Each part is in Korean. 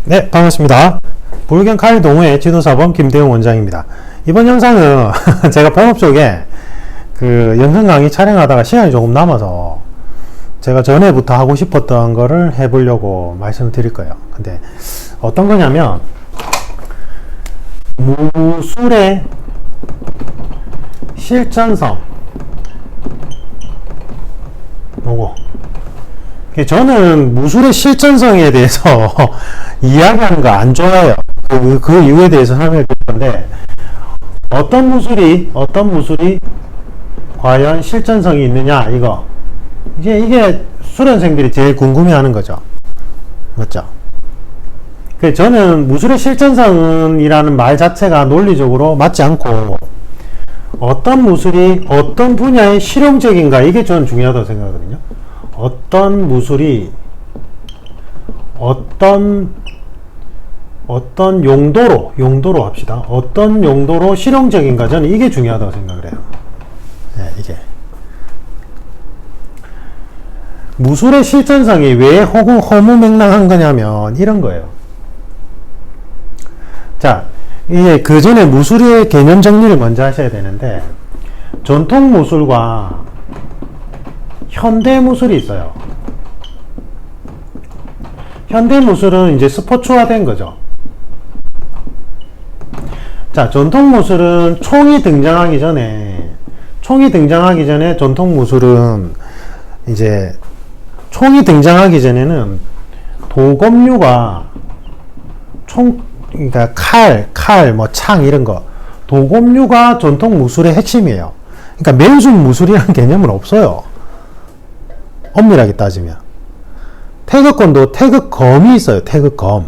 네, 반갑습니다. 불경 칼 동호회 지도사범 김대웅 원장입니다. 이번 영상은 제가 본업 쪽에 그 영상 강의 촬영하다가 시간이 조금 남아서 제가 전에부터 하고 싶었던 거를 해보려고 말씀을 드릴 거예요. 근데 어떤 거냐면 무술의 실전성 요거 저는 무술의 실전성에 대해서 이야기하는 거 안 좋아해요. 그 이유에 대해서 설명을 드릴 건데 어떤 무술이 과연 실전성이 있느냐 이게 수련생들이 제일 궁금해하는 거죠. 맞죠? 저는 무술의 실전성이라는 말 자체가 논리적으로 맞지 않고 어떤 무술이 어떤 분야에 실용적인가 이게 저는 중요하다고 생각하거든요. 어떤 무술이 어떤 용도로 합시다. 어떤 용도로 실용적인가 저는 이게 중요하다고 생각을 해요. 네, 이게 무술의 실전성이 왜 허무맹랑한 거냐면 이런 거예요. 자, 이게 그 전에 무술의 개념 정리를 먼저 하셔야 되는데 전통 무술과 현대 무술이 있어요. 현대 무술은 이제 스포츠화된 거죠. 자, 전통 무술은 총이 등장하기 전에 전통 무술은 이제 총이 등장하기 전에는 도검류가 그러니까 칼, 뭐 창 이런 거 도검류가 전통 무술의 핵심이에요. 그러니까 맨손 무술이라는 개념은 없어요. 엄밀하게 따지면 태극권도 태극검이 있어요. 태극검.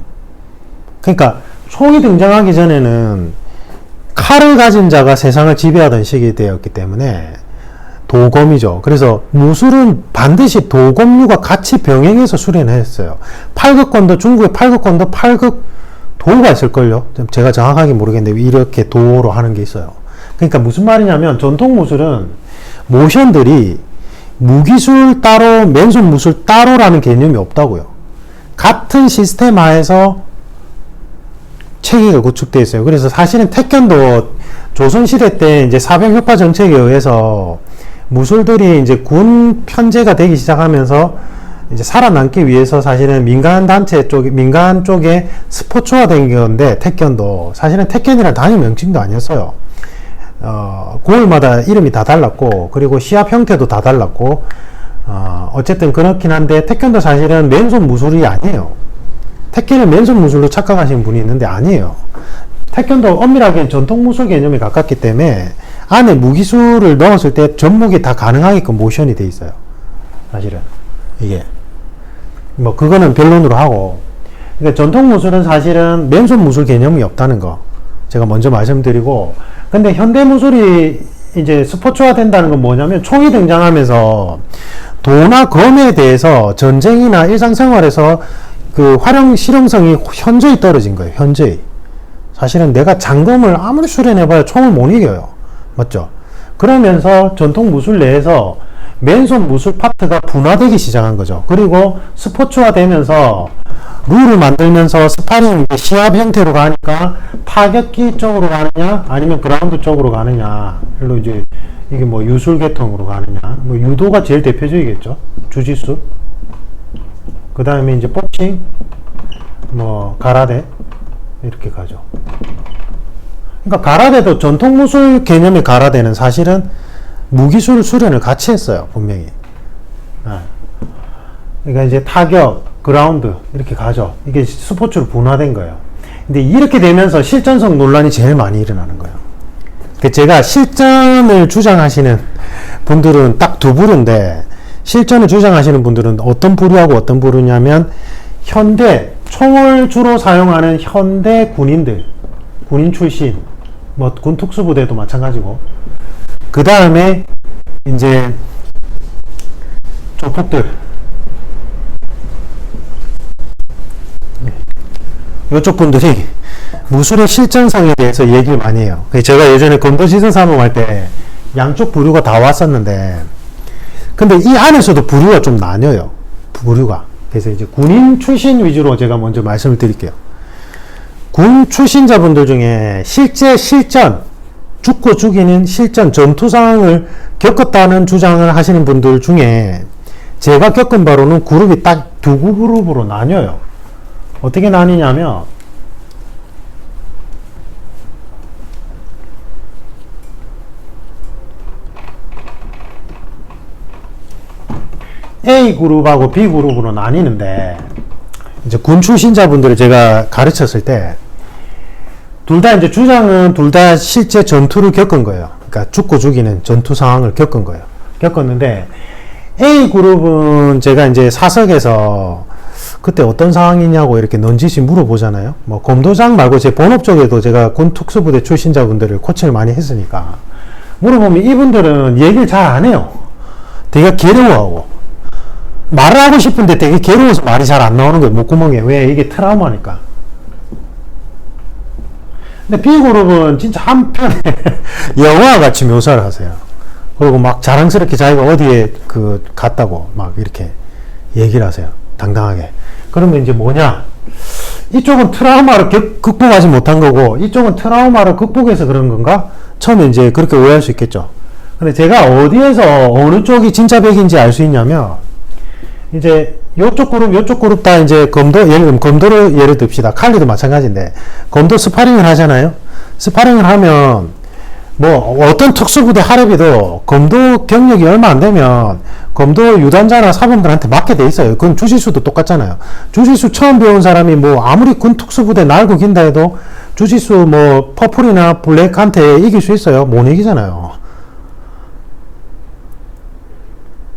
그러니까 총이 등장하기 전에는 칼을 가진 자가 세상을 지배하던 시기되었기 때문에 도검이죠. 그래서 무술은 반드시 도검류가 같이 병행해서 수련했어요. 팔극권도 중국의 팔극권도 팔극도가 있을걸요. 제가 정확하게 모르겠는데 이렇게 도로 하는 게 있어요. 그러니까 무슨 말이냐면 전통 무술은 모션들이 무기술 따로 맨손 무술 따로라는 개념이 없다고요. 같은 시스템 하에서 체계가 구축되어 있어요. 그래서 사실은 태권도 조선시대 때 이제 사병협화 정책에 의해서 무술들이 이제 군 편제가 되기 시작하면서 이제 살아남기 위해서 사실은 민간 쪽에 스포츠화된 건데 태권도 사실은 태권이라는 단위 명칭도 아니었어요. 고을마다 이름이 다 달랐고 그리고 시합 형태도 다 달랐고 어쨌든 그렇긴 한데 태권도 사실은 맨손 무술이 아니에요. 태권을 맨손 무술로 착각하시는 분이 있는데 아니에요. 태권도 엄밀하게 전통 무술 개념에 가깝기 때문에 안에 무기술을 넣었을 때 전목이 다 가능하게끔 모션이 돼 있어요. 사실은 이게 뭐 그거는 변론으로 하고 그러니까 전통 무술은 사실은 맨손 무술 개념이 없다는 거 제가 먼저 말씀드리고 근데 현대 무술이 이제 스포츠화 된다는 건 뭐냐면 총이 등장하면서 도나 검에 대해서 전쟁이나 일상생활에서 그 활용 실용성이 현저히 떨어진 거예요. 현저히. 사실은 내가 장검을 아무리 수련해봐야 총을 못 이겨요. 맞죠? 그러면서 전통 무술 내에서 맨손 무술 파트가 분화되기 시작한 거죠. 그리고 스포츠화 되면서 룰을 만들면서 스파링 시합 형태로 가니까 타격기 쪽으로 가느냐 아니면 그라운드 쪽으로 가느냐 일로 이제 이게 뭐 유술 계통으로 가느냐 뭐 유도가 제일 대표적이겠죠. 주짓수 그 다음에 이제 복싱 뭐 가라데 이렇게 가죠. 그러니까 가라데도 전통 무술 개념의 가라데는 사실은 무기술 수련을 같이 했어요. 분명히. 그러니까 이제 타격 그라운드 이렇게 가죠. 이게 스포츠로 분화된 거예요. 근데 이렇게 되면서 실전성 논란이 제일 많이 일어나는 거예요. 제가 실전을 주장하시는 분들은 딱 두 부류인데 실전을 주장하시는 분들은 어떤 부류하고 어떤 부류냐면 현대 총을 주로 사용하는 현대 군인들 군인 출신 뭐 군 특수부대도 마찬가지고 그 다음에 이제 조폭들 이쪽 분들이 무술의 실전성에 대해서 얘기를 많이 해요. 제가 예전에 검도지선사범 할 때 양쪽 부류가 다 왔었는데 근데 이 안에서도 부류가 좀 나뉘어요. 부류가. 그래서 이제 군인 출신 위주로 제가 먼저 말씀을 드릴게요. 군 출신자분들 중에 실제 실전, 죽고 죽이는 실전 전투 상황을 겪었다는 주장을 하시는 분들 중에 제가 겪은 바로는 그룹이 딱 두 그룹으로 나뉘어요. 어떻게 나뉘냐면 A그룹하고 B그룹으로 나뉘는데, 이제 군 출신자분들을 제가 가르쳤을 때 둘 다 이제 주장은 둘 다 실제 전투를 겪은 거예요. 그러니까 죽고 죽이는 전투 상황을 겪은 거예요. 겪었는데 A그룹은 제가 이제 사석에서 그때 어떤 상황이냐고 이렇게 넌지시 물어보잖아요. 뭐 검도장 말고 제 본업 쪽에도 제가 군 특수부대 출신자분들을 코치를 많이 했으니까 물어보면 이분들은 얘기를 잘 안 해요. 되게 괴로워하고 말을 하고 싶은데 되게 괴로워서 말이 잘 안 나오는 거예요. 목구멍에. 왜? 이게 트라우마니까. 근데 B그룹은 진짜 한편에 영화와 같이 묘사를 하세요. 그리고 막 자랑스럽게 자기가 어디에 갔다고 막 이렇게 얘기를 하세요. 당당하게. 그러면 이제 뭐냐? 이쪽은 트라우마를 극복하지 못한 거고, 이쪽은 트라우마를 극복해서 그런 건가? 처음에 이제 그렇게 오해할 수 있겠죠. 근데 제가 어디에서 어느 쪽이 진짜 백인지 알 수 있냐면, 이제 요쪽 그룹 다 이제 예를 들면 검도를 예를 듭시다. 칼리도 마찬가지인데, 검도 스파링을 하잖아요. 스파링을 하면 뭐 어떤 특수부대 하랩이도 검도 경력이 얼마 안 되면 검도 유단자나 사범들한테 맡게 돼 있어요. 그건 주짓수도 똑같잖아요. 주짓수 처음 배운 사람이 뭐 아무리 군 특수부대 날고 긴다 해도 주짓수 뭐 퍼플이나 블랙한테 이길 수 있어요? 못 이기잖아요.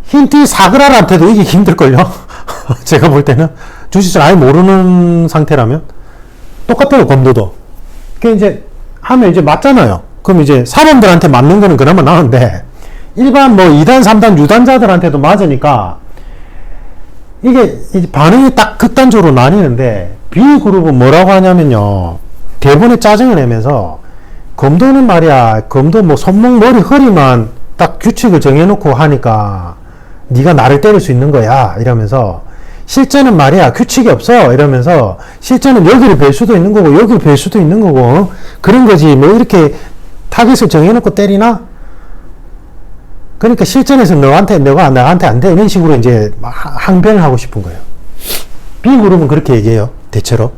흰띠 사그라한테도 이기기 힘들걸요? 제가 볼 때는 주짓수를 아예 모르는 상태라면 똑같아요. 검도도. 그 이제 하면 이제 맞잖아요. 그럼 이제 사범들한테 맞는 거는 그나마 나은데 일반 뭐 2단, 3단 유단자들한테도 맞으니까 이게 반응이 딱 극단적으로 나뉘는데, B그룹은 뭐라고 하냐면요, 대본에 짜증을 내면서 검도는 말이야, 검도 뭐 손목, 머리, 허리만 딱 규칙을 정해놓고 하니까 네가 나를 때릴 수 있는 거야 이러면서, 실제는 말이야 규칙이 없어 이러면서, 실제는 여기를 벨 수도 있는 거고 여기를 벨 수도 있는 거고 그런 거지 뭐 이렇게 타깃을 정해놓고 때리나? 그러니까 실전에서 너가 나한테 안 돼 이런 식으로 이제 항변을 하고 싶은 거예요. B그룹은 그렇게 얘기해요. 대체로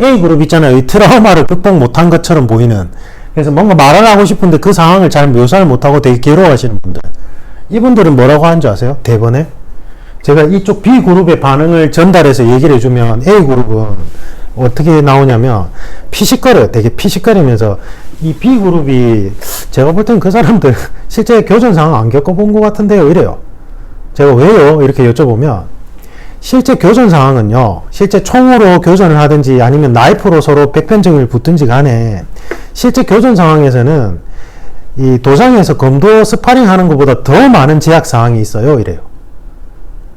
A그룹 있잖아요. 이 트라우마를 극복 못한 것처럼 보이는, 그래서 뭔가 말을 하고 싶은데 그 상황을 잘 묘사를 못하고 되게 괴로워하시는 분들, 이분들은 뭐라고 하는 줄 아세요? 대본에 제가 이쪽 B그룹의 반응을 전달해서 얘기를 해주면 A그룹은 어떻게 나오냐면 피식거려요. 되게 피식거리면서 이 B그룹이 제가 볼 땐 그 사람들 실제 교전 상황 안 겪어본 것 같은데요 이래요. 제가 왜요? 이렇게 여쭤보면 실제 교전 상황은요, 실제 총으로 교전을 하든지 아니면 나이프로 서로 백편정을 붙든지 간에 실제 교전 상황에서는 이 도장에서 검도 스파링 하는 것보다 더 많은 제약 상황이 있어요 이래요.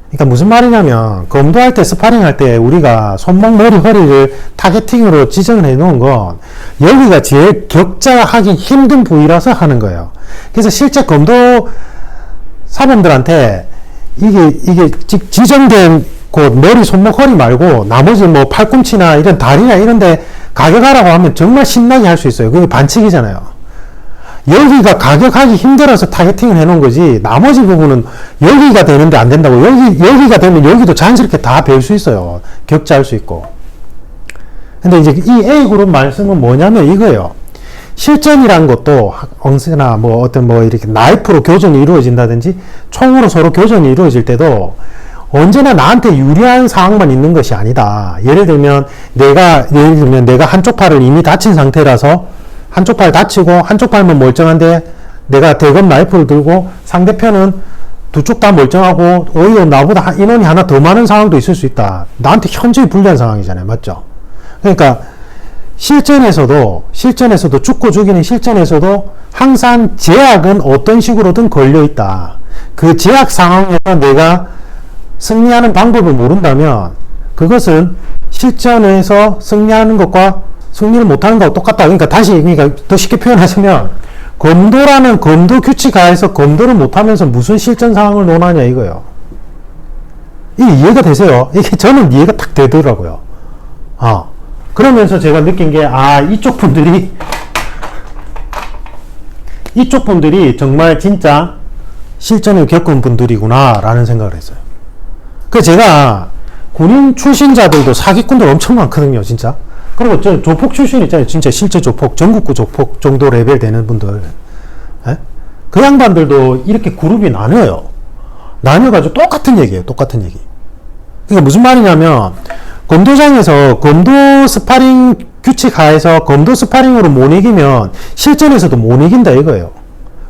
그러니까 무슨 말이냐면 검도할 때 스파링 할 때 우리가 손목, 머리, 허리를 타겟팅으로 지정을 해 놓은 건 여기가 제일 격자하기 힘든 부위라서 하는 거예요. 그래서 실제 검도 사범들한테 이게 지정된 그 머리, 손목, 허리 말고 나머지 뭐 팔꿈치나 이런 다리나 이런데 가격하라고 하면 정말 신나게 할 수 있어요. 그게 반칙이잖아요. 여기가 가격하기 힘들어서 타겟팅을 해놓은 거지, 나머지 부분은 여기가 되는데 안 된다고. 여기가 되면 여기도 자연스럽게 다 배울 수 있어요. 격자할 수 있고. 근데 이제 이 A그룹 말씀은 뭐냐면 이거예요. 실전이란 것도 언제나 뭐 어떤 뭐 이렇게 나이프로 교전이 이루어진다든지 총으로 서로 교전이 이루어질 때도 언제나 나한테 유리한 상황만 있는 것이 아니다. 예를 들면 내가 한쪽 팔을 이미 다친 상태라서 한쪽 팔 다치고 한쪽 팔만 멀쩡한데 내가 대검 라이프를 들고 상대편은 두 쪽 다 멀쩡하고 오히려 나보다 인원이 하나 더 많은 상황도 있을 수 있다. 나한테 현저히 불리한 상황이잖아요. 맞죠? 그러니까 실전에서도 죽고 죽이는 실전에서도 항상 제약은 어떤 식으로든 걸려 있다. 그 제약 상황에서 내가 승리하는 방법을 모른다면 그것은 실전에서 승리하는 것과 승리를 못하는 거하고 똑같다. 그러니까 더 쉽게 표현하시면 검도라는 검도 규칙 하에서 검도를 못하면서 무슨 실전 상황을 논하냐 이거예요. 이게 이해가 되세요? 이게 저는 이해가 딱 되더라고요. 그러면서 제가 느낀 게, 이쪽 분들이 정말 진짜 실전을 겪은 분들이구나, 라는 생각을 했어요. 그 제가 군인 출신자들도 사기꾼들 엄청 많거든요, 진짜. 그리고 저 조폭 출신 있잖아요. 진짜 실제 조폭, 전국구 조폭 정도 레벨 되는 분들. 에? 그 양반들도 이렇게 그룹이 나뉘어요. 나뉘어가지고 똑같은 얘기예요, 똑같은 얘기. 그게 무슨 말이냐면, 검도장에서 검도 스파링 규칙 하에서 검도 스파링으로 못 이기면 실전에서도 못 이긴다 이거예요.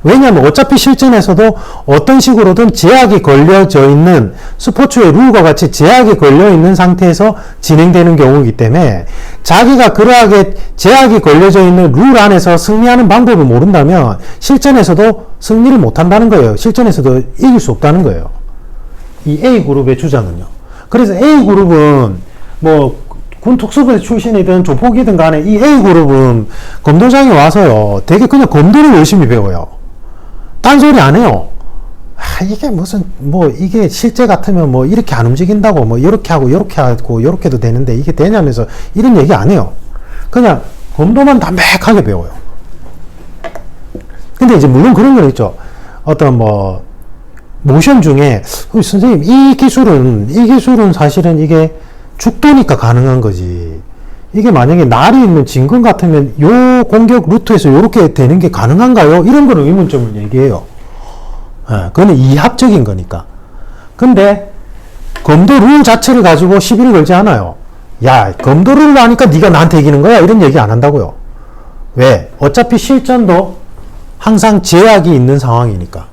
왜냐하면 어차피 실전에서도 어떤 식으로든 제약이 걸려져 있는, 스포츠의 룰과 같이 제약이 걸려 있는 상태에서 진행되는 경우이기 때문에 자기가 그러하게 제약이 걸려져 있는 룰 안에서 승리하는 방법을 모른다면 실전에서도 승리를 못한다는 거예요. 실전에서도 이길 수 없다는 거예요. 이 A그룹의 주장은요. 그래서 A그룹은 뭐 군 특수부대 출신이든 조폭이든 간에 이 A그룹은 검도장에 와서요, 되게 그냥 검도를 열심히 배워요. 딴소리 안 해요. 이게 무슨, 이게 실제 같으면 이렇게 안 움직인다고, 이렇게 하고, 이렇게도 되는데, 이게 되냐면서, 이런 얘기 안 해요. 그냥, 검도만 담백하게 배워요. 근데 이제, 물론 그런 건 있죠. 어떤 모션 중에, 선생님, 이 기술은 사실은 이게 죽도니까 가능한 거지. 이게 만약에 날이 있는 진군 같으면 요 공격 루트에서 요렇게 되는 게 가능한가요? 이런 거는 의문점을 얘기해요. 그거는 이합적인 거니까. 근데 검도 룰 자체를 가지고 시비를 걸지 않아요. 야, 검도 룰을 하니까 네가 나한테 이기는 거야? 이런 얘기 안 한다고요. 왜? 어차피 실전도 항상 제약이 있는 상황이니까.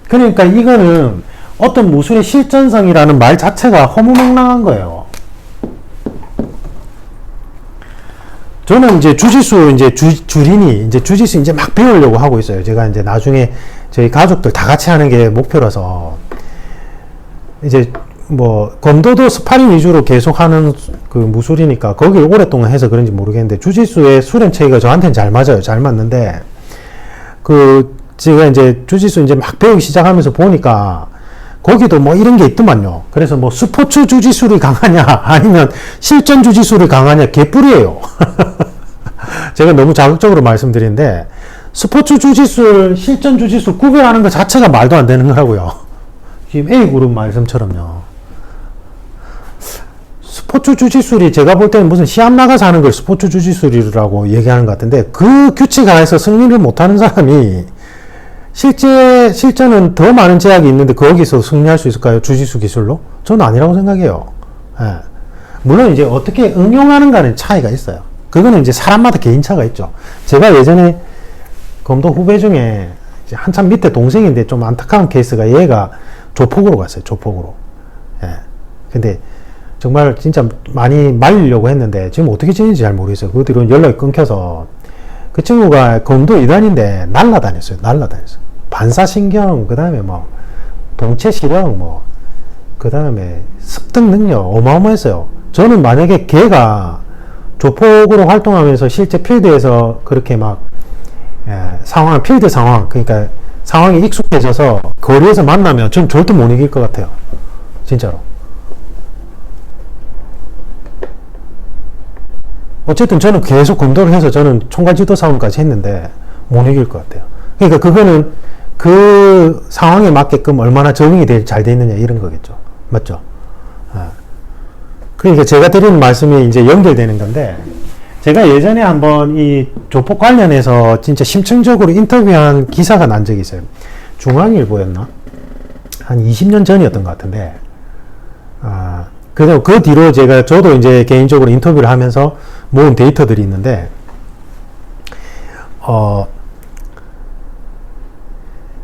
그러니까 이거는 어떤 무술의 실전성이라는 말 자체가 허무맹랑한 거예요. 저는 이제 주짓수 주린이 주짓수 막 배우려고 하고 있어요. 제가 이제 나중에 저희 가족들 다 같이 하는 게 목표라서 이제 검도도 스파링 위주로 계속 하는 그 무술이니까 거기를 오랫동안 해서 그런지 모르겠는데 주짓수의 수련 체계가 저한테는 잘 맞아요. 잘 맞는데 제가 이제 주짓수 막 배우기 시작하면서 보니까 거기도 이런 게 있더만요. 그래서 스포츠 주짓수를 강하냐, 아니면 실전 주짓수를 강하냐, 개뿔이에요. 제가 너무 자극적으로 말씀드리는데, 스포츠 주짓수, 실전 주짓수 구별하는 것 자체가 말도 안 되는 거라고요. 지금 A그룹 말씀처럼요. 스포츠 주짓수리, 제가 볼 때는 무슨 시합 나가서 하는 걸 스포츠 주짓수리라고 얘기하는 것 같은데, 그 규칙 하에서 승리를 못하는 사람이 실전은 더 많은 제약이 있는데 거기서 승리할 수 있을까요? 주짓수 기술로? 저는 아니라고 생각해요. 물론 이제 어떻게 응용하는가는 차이가 있어요. 그거는 이제 사람마다 개인차가 있죠. 제가 예전에 검도 후배 중에 이제 한참 밑에 동생인데 좀 안타까운 케이스가 얘가 조폭으로 갔어요. 조폭으로. 근데 정말 진짜 많이 말리려고 했는데 지금 어떻게 지내는지 잘 모르겠어요. 그 뒤로 연락이 끊겨서 그 친구가 검도 2단인데 날라다녔어요. 반사신경, 그 다음에 동체시력, 그 다음에 습득 능력 어마어마했어요. 저는 만약에 걔가 조폭으로 활동하면서 실제 필드에서 그렇게 필드 상황, 그러니까 상황이 익숙해져서 거리에서 만나면 전 절대 못 이길 것 같아요. 진짜로. 어쨌든 저는 계속 검도를 해서 저는 총괄지도 사원까지 했는데 못 이길 것 같아요. 그러니까 그거는 그 상황에 맞게끔 얼마나 적응이 잘 돼 있느냐 이런 거겠죠. 맞죠? 그러니까 제가 드리는 말씀이 이제 연결되는 건데, 제가 예전에 한번 이 조폭 관련해서 진짜 심층적으로 인터뷰한 기사가 난 적이 있어요. 중앙일보였나? 한 20년 전이었던 것 같은데, 그래서 그 뒤로 저도 이제 개인적으로 인터뷰를 하면서 모은 데이터들이 있는데,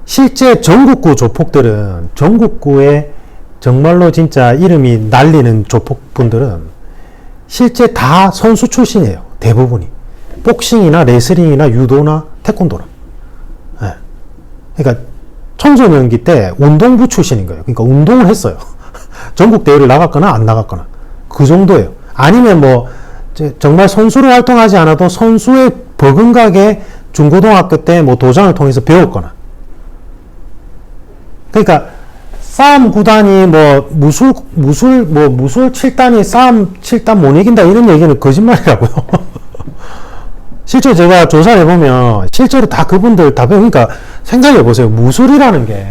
실제 전국구 조폭들은, 전국구에 정말로 진짜 이름이 날리는 조폭분들은 실제 다 선수 출신이에요. 대부분이. 복싱이나 레슬링이나 유도나 태권도나. 그러니까 청소년기 때 운동부 출신인 거예요. 그러니까 운동을 했어요. 전국 대회를 나갔거나 안 나갔거나. 그 정도예요. 아니면 정말 선수로 활동하지 않아도 선수의 버금가게 중고등학교 때 도장을 통해서 배웠거나. 그러니까 싸움 9단이 뭐 무술 7단이 싸움 7단 못 이긴다 이런 얘기는 거짓말이라고요. 실제 제가 조사를 해보면 실제로 다 그분들 다 그러니까 생각해 보세요. 무술이라는 게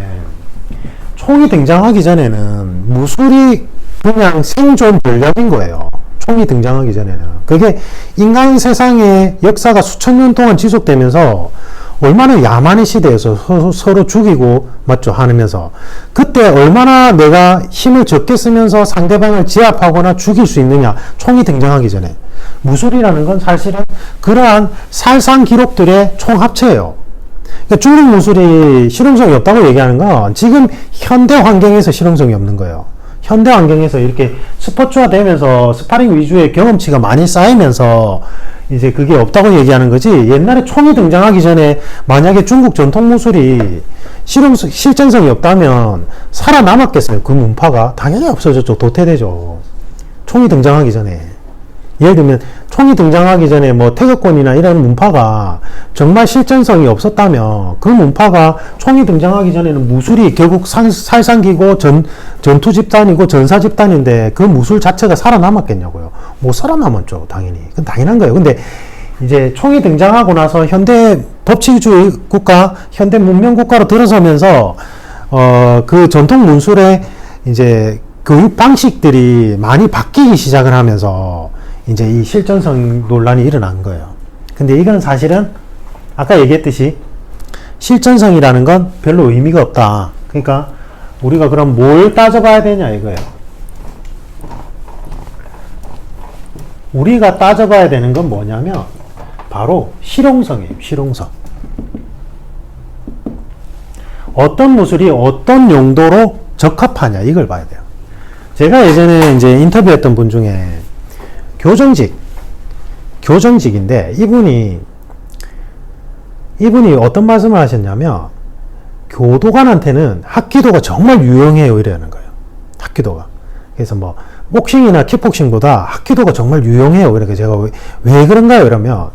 총이 등장하기 전에는 무술이 그냥 생존 전략인 거예요. 총이 등장하기 전에는. 그게 인간 세상의 역사가 수천 년 동안 지속되면서 얼마나 야만의 시대에서 서로 죽이고, 맞죠? 하면서. 그때 얼마나 내가 힘을 적게 쓰면서 상대방을 제압하거나 죽일 수 있느냐. 총이 등장하기 전에. 무술이라는 건 사실은 그러한 살상 기록들의 총합체예요. 그러니까 중국 무술이 실용성이 없다고 얘기하는 건 지금 현대 환경에서 실용성이 없는 거예요. 현대 환경에서 이렇게 스포츠화 되면서 스파링 위주의 경험치가 많이 쌓이면서 이제 그게 없다고 얘기하는 거지, 옛날에 총이 등장하기 전에 만약에 중국 전통 무술이 실전성이 없다면 살아남았겠어요? 그 문파가? 당연히 없어졌죠. 도태되죠. 총이 등장하기 전에. 예를 들면 총이 등장하기 전에 뭐 태극권이나 이런 문파가 정말 실전성이 없었다면 그 문파가 총이 등장하기 전에는 무술이 결국 살상기고 전투 집단이고 전사 집단인데 그 무술 자체가 살아남았겠냐고요. 못 살아남았죠. 당연히. 그건 당연한 거예요. 근데 이제 총이 등장하고 나서 현대 법치주의 국가, 현대 문명 국가로 들어서면서 그 전통 무술의 이제 교육 방식들이 많이 바뀌기 시작을 하면서 이제 이 실전성 논란이 일어난 거예요. 근데 이건 사실은 아까 얘기했듯이 실전성이라는 건 별로 의미가 없다. 그러니까 우리가 그럼 뭘 따져봐야 되냐 이거예요. 우리가 따져봐야 되는 건 뭐냐면 바로 실용성이에요. 실용성. 어떤 무술이 어떤 용도로 적합하냐 이걸 봐야 돼요. 제가 예전에 이제 인터뷰했던 분 중에 교정직인데 이분이 어떤 말씀을 하셨냐면 교도관한테는 합기도가 정말 유용해요 이러는 거예요. 합기도가. 그래서 뭐 복싱이나 킥복싱보다 합기도가 정말 유용해요. 그러니까 제가 왜 그런가요? 이러면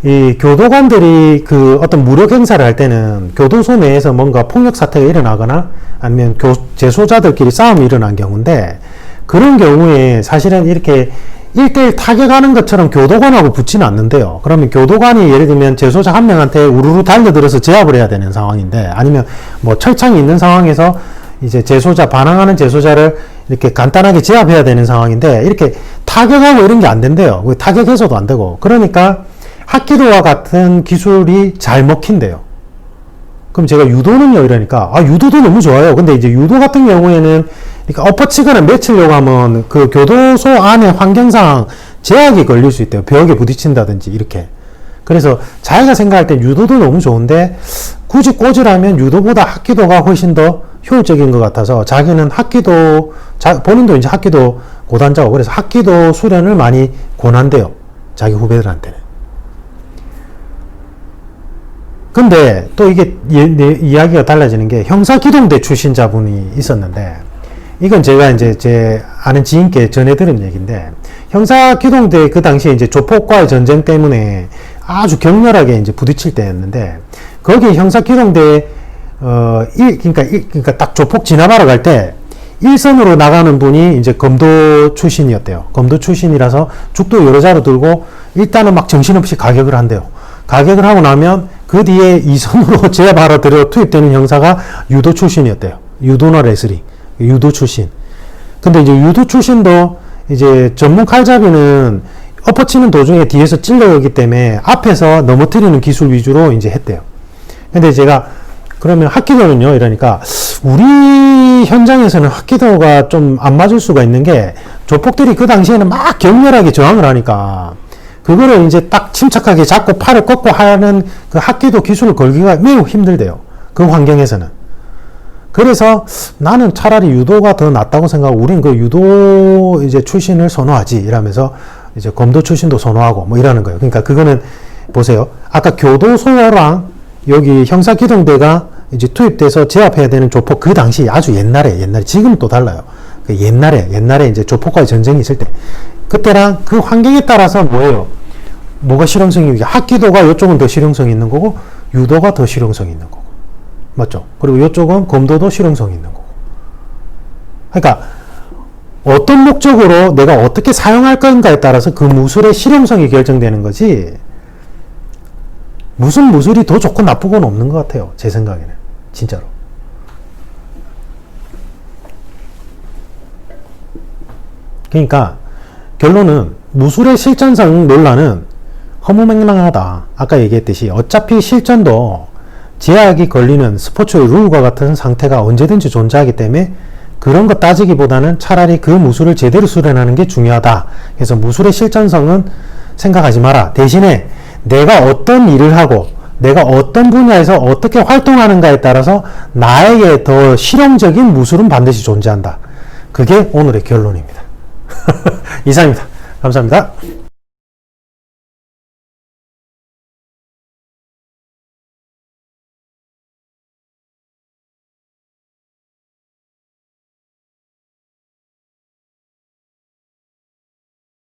이 교도관들이 그 어떤 무력 행사를 할 때는 교도소 내에서 뭔가 폭력 사태가 일어나거나 아니면 재소자들끼리 싸움이 일어난 경우인데, 그런 경우에 사실은 이렇게 1대1 타격하는 것처럼 교도관하고 붙지는 않는데요. 그러면 교도관이 예를 들면 재소자 한 명한테 우르르 달려들어서 제압을 해야 되는 상황인데, 아니면 뭐 철창이 있는 상황에서 이제 반항하는 재소자를 이렇게 간단하게 제압해야 되는 상황인데, 이렇게 타격하고 이런 게 안 된대요. 타격해서도 안 되고. 그러니까 합기도와 같은 기술이 잘 먹힌대요. 그럼 제가 유도는요? 이러니까, 유도도 너무 좋아요. 근데 이제 유도 같은 경우에는 그러니까 엎어치거나 맺히려고 하면 그 교도소 안에 환경상 제약이 걸릴 수 있대요. 벽에 부딪힌다든지 이렇게. 그래서 자기가 생각할 때 유도도 너무 좋은데 굳이 꽂으라면 유도보다 합기도가 훨씬 더 효율적인 것 같아서 자기는 본인도 이제 합기도 고단자고, 그래서 합기도 수련을 많이 권한대요. 자기 후배들한테는. 근데 또 이게 이야기가 달라지는 게 형사기동대 출신자분이 있었는데, 이건 제가 이제 제 아는 지인께 전해 들은 얘기인데, 형사기동대 그 당시에 이제 조폭과의 전쟁 때문에 아주 격렬하게 이제 부딪힐 때였는데, 거기 형사기동대 그러니까 딱 조폭 진압하러 갈 때 일선으로 나가는 분이 이제 검도 출신이었대요. 검도 출신이라서 죽도 여러 자루 들고 일단은 막 정신없이 가격을 한대요. 가격을 하고 나면 그 뒤에 2선으로 제압하러 투입되는 형사가 유도 출신이었대요. 유도나 레슬링. 유도 출신. 근데 이제 유도 출신도 이제 전문 칼잡이는 엎어치는 도중에 뒤에서 찔러오기 때문에 앞에서 넘어뜨리는 기술 위주로 이제 했대요. 근데 제가 그러면 합기도는요? 이러니까 우리 현장에서는 합기도가 좀 안 맞을 수가 있는 게, 조폭들이 그 당시에는 막 격렬하게 저항을 하니까 그거를 이제 딱 침착하게 잡고 팔을 꺾고 하는 그 합기도 기술을 걸기가 매우 힘들대요. 그 환경에서는. 그래서 나는 차라리 유도가 더 낫다고 생각하고, 우린 그 유도 이제 출신을 선호하지 이러면서 이제 검도 출신도 선호하고 뭐 이러는 거예요. 그러니까 그거는 보세요. 아까 교도소랑 여기 형사기동대가 이제 투입돼서 제압해야 되는 조폭, 그 당시 아주 옛날에 지금은 또 달라요. 그 옛날에 이제 조폭과의 전쟁이 있을 때, 그때랑 그 환경에 따라서 뭐가 실용성이 있는 게, 합기도가 이쪽은 더 실용성이 있는 거고 유도가 더 실용성이 있는 거고, 맞죠? 그리고 이쪽은 검도도 실용성이 있는 거고. 그러니까 어떤 목적으로 내가 어떻게 사용할 건가에 따라서 그 무술의 실용성이 결정되는 거지, 무슨 무술이 더 좋고 나쁘고는 없는 것 같아요. 제 생각에는. 진짜로. 그러니까 결론은 무술의 실전성 논란은 허무맹랑하다. 아까 얘기했듯이 어차피 실전도 제약이 걸리는 스포츠의 룰과 같은 상태가 언제든지 존재하기 때문에 그런 거 따지기보다는 차라리 그 무술을 제대로 수련하는 게 중요하다. 그래서 무술의 실전성은 생각하지 마라. 대신에 내가 어떤 일을 하고 내가 어떤 분야에서 어떻게 활동하는가에 따라서 나에게 더 실용적인 무술은 반드시 존재한다. 그게 오늘의 결론입니다. 이상입니다. 감사합니다.